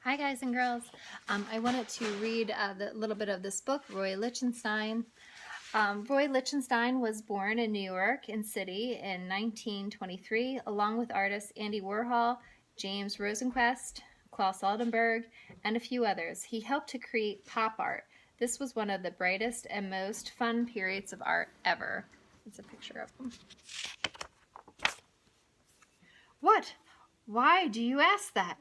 Hi guys and girls. I wanted to read a little bit of this book, Roy Lichtenstein. Roy Lichtenstein was born in New York City in 1923, along with artists Andy Warhol, James Rosenquist, Klaus Oldenburg, and a few others. He helped to create pop art. This was one of the brightest and most fun periods of art ever. It's a picture of him. What? Why do you ask that?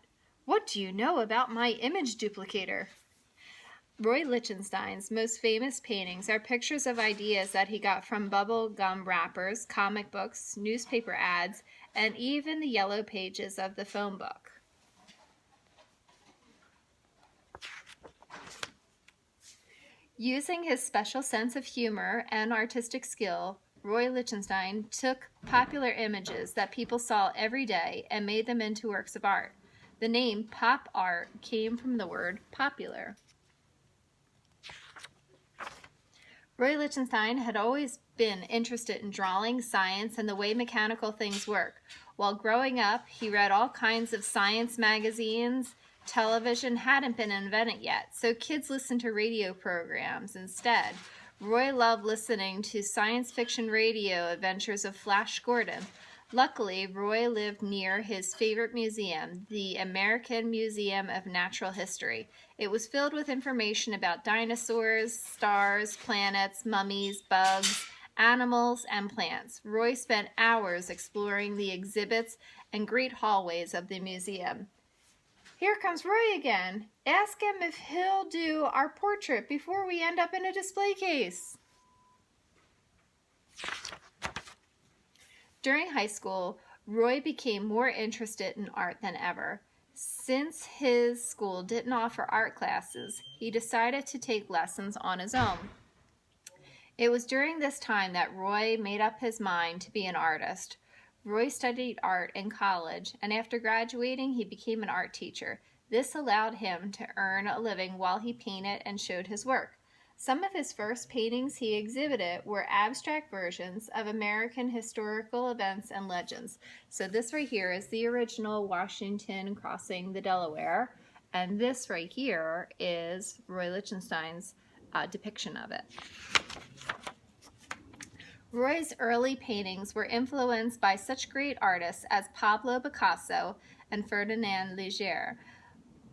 What do you know about my image duplicator? Roy Lichtenstein's most famous paintings are pictures of ideas that he got from bubble gum wrappers, comic books, newspaper ads, and even the yellow pages of the phone book. Using his special sense of humor and artistic skill, Roy Lichtenstein took popular images that people saw every day and made them into works of art. The name pop art came from the word popular. Roy Lichtenstein had always been interested in drawing, science, and the way mechanical things work. While growing up, he read all kinds of science magazines. Television hadn't been invented yet, so kids listened to radio programs instead. Roy loved listening to science fiction radio adventures of Flash Gordon. Luckily, Roy lived near his favorite museum, the American Museum of Natural History. It was filled with information about dinosaurs, stars, planets, mummies, bugs, animals, and plants. Roy spent hours exploring the exhibits and great hallways of the museum. Here comes Roy again. Ask him if he'll do our portrait before we end up in a display case. During high school, Roy became more interested in art than ever. Since his school didn't offer art classes, he decided to take lessons on his own. It was during this time that Roy made up his mind to be an artist. Roy studied art in college, and after graduating, he became an art teacher. This allowed him to earn a living while he painted and showed his work. Some of his first paintings he exhibited were abstract versions of American historical events and legends. So this right here is the original Washington crossing the Delaware, and this right here is Roy Lichtenstein's depiction of it. Roy's early paintings were influenced by such great artists as Pablo Picasso and Ferdinand Léger.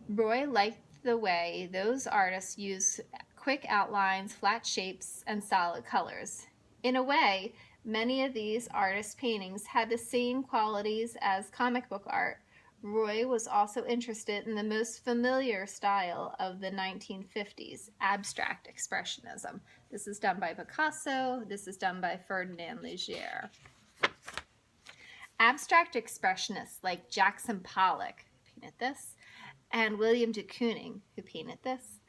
Roy liked the way those artists used quick outlines, flat shapes, and solid colors. In a way, many of these artists' paintings had the same qualities as comic book art. Roy was also interested in the most familiar style of the 1950s, abstract expressionism. This is done by Picasso. This is done by Ferdinand Léger. Abstract expressionists like Jackson Pollock, who painted this, and William de Kooning, who painted this,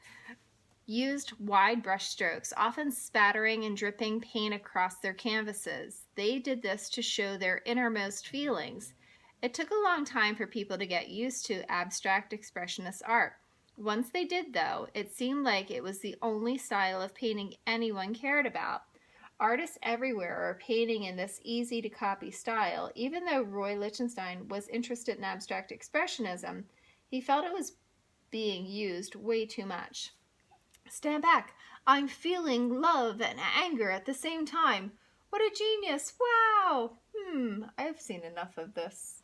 used wide brush strokes, often spattering and dripping paint across their canvases. They did this to show their innermost feelings. It took a long time for people to get used to abstract expressionist art. Once they did, though, it seemed like it was the only style of painting anyone cared about. Artists everywhere are painting in this easy-to-copy style. Even though Roy Lichtenstein was interested in abstract expressionism, he felt it was being used way too much. Stand back. I'm feeling love and anger at the same time. What a genius. Wow. I've seen enough of this.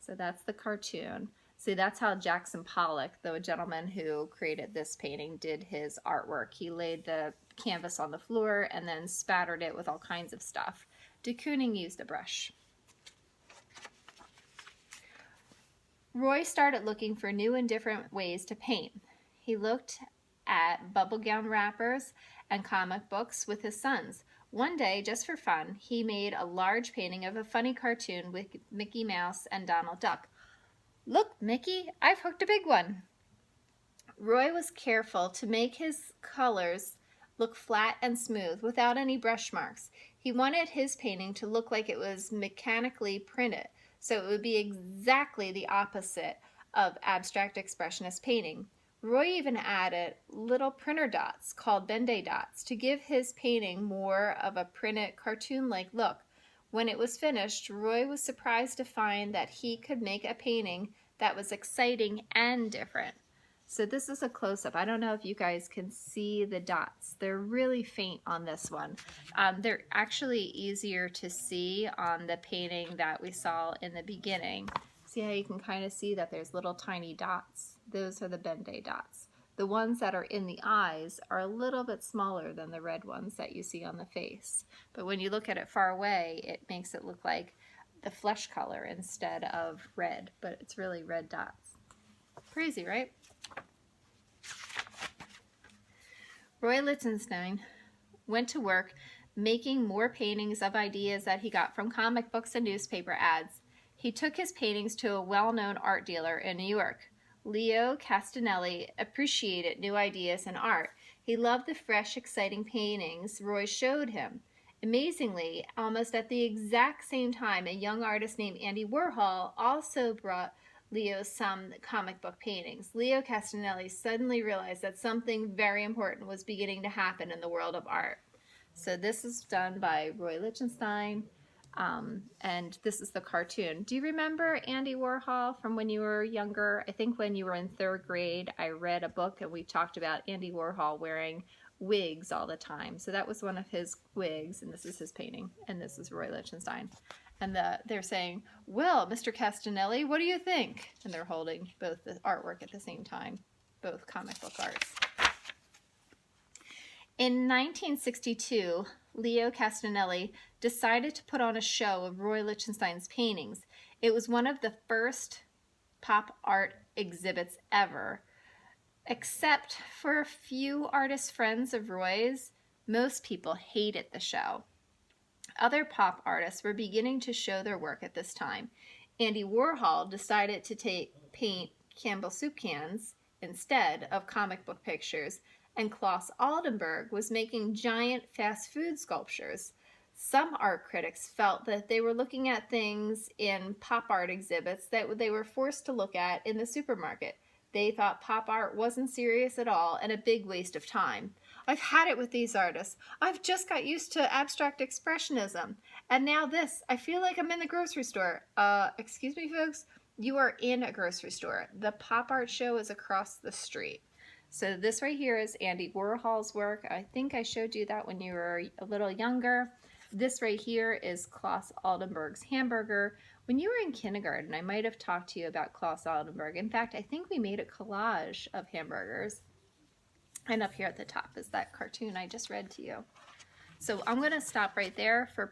So that's the cartoon. See, that's how Jackson Pollock, the gentleman who created this painting, did his artwork. He laid the canvas on the floor and then spattered it with all kinds of stuff. De Kooning used a brush. Roy started looking for new and different ways to paint. He looked at bubblegum wrappers and comic books with his sons. One day, just for fun, he made a large painting of a funny cartoon with Mickey Mouse and Donald Duck. Look, Mickey, I've hooked a big one. Roy was careful to make his colors look flat and smooth without any brush marks. He wanted his painting to look like it was mechanically printed, so it would be exactly the opposite of abstract expressionist painting. Roy even added little printer dots called Ben-Day dots to give his painting more of a printed cartoon-like look. When it was finished, Roy was surprised to find that he could make a painting that was exciting and different. So this is a close-up. I don't know if you guys can see the dots. They're really faint on this one. They're actually easier to see on the painting that we saw in the beginning. See how you can kind of see that there's little tiny dots? Those are the Ben-Day dots. The ones that are in the eyes are a little bit smaller than the red ones that you see on the face. But when you look at it far away, it makes it look like the flesh color instead of red, but it's really red dots. Crazy, right? Roy Lichtenstein went to work making more paintings of ideas that he got from comic books and newspaper ads. He took his paintings to a well-known art dealer in New York. Leo Castanelli appreciated new ideas in art. He loved the fresh, exciting paintings Roy showed him. Amazingly, almost at the exact same time, a young artist named Andy Warhol also brought Leo some comic book paintings. Leo Castanelli suddenly realized that something very important was beginning to happen in the world of art. So this is done by Roy Lichtenstein, and this is the cartoon. Do you remember Andy Warhol from when you were younger? I think when you were in 3rd grade, I read a book and we talked about Andy Warhol wearing wigs all the time. So that was one of his wigs, and this is his painting, and this is Roy Lichtenstein. And they're saying, well, Mr. Castanelli, what do you think? And they're holding both the artwork at the same time, both comic book arts. In 1962, Leo Castanelli decided to put on a show of Roy Lichtenstein's paintings. It was one of the first pop art exhibits ever. Except for a few artist friends of Roy's, most people hated the show. Other pop artists were beginning to show their work at this time. Andy Warhol decided to paint Campbell soup cans instead of comic book pictures, and Claes Oldenburg was making giant fast food sculptures. Some art critics felt that they were looking at things in pop art exhibits that they were forced to look at in the supermarket. They thought pop art wasn't serious at all and a big waste of time. I've had it with these artists. I've just got used to abstract expressionism. And now this, I feel like I'm in the grocery store. Excuse me, folks? You are in a grocery store. The pop art show is across the street. So this right here is Andy Warhol's work. I think I showed you that when you were a little younger. This right here is Claes Oldenburg's hamburger. When you were in kindergarten, I might have talked to you about Claes Oldenburg. In fact, I think we made a collage of hamburgers. And up here at the top is that cartoon I just read to you. So I'm going to stop right there for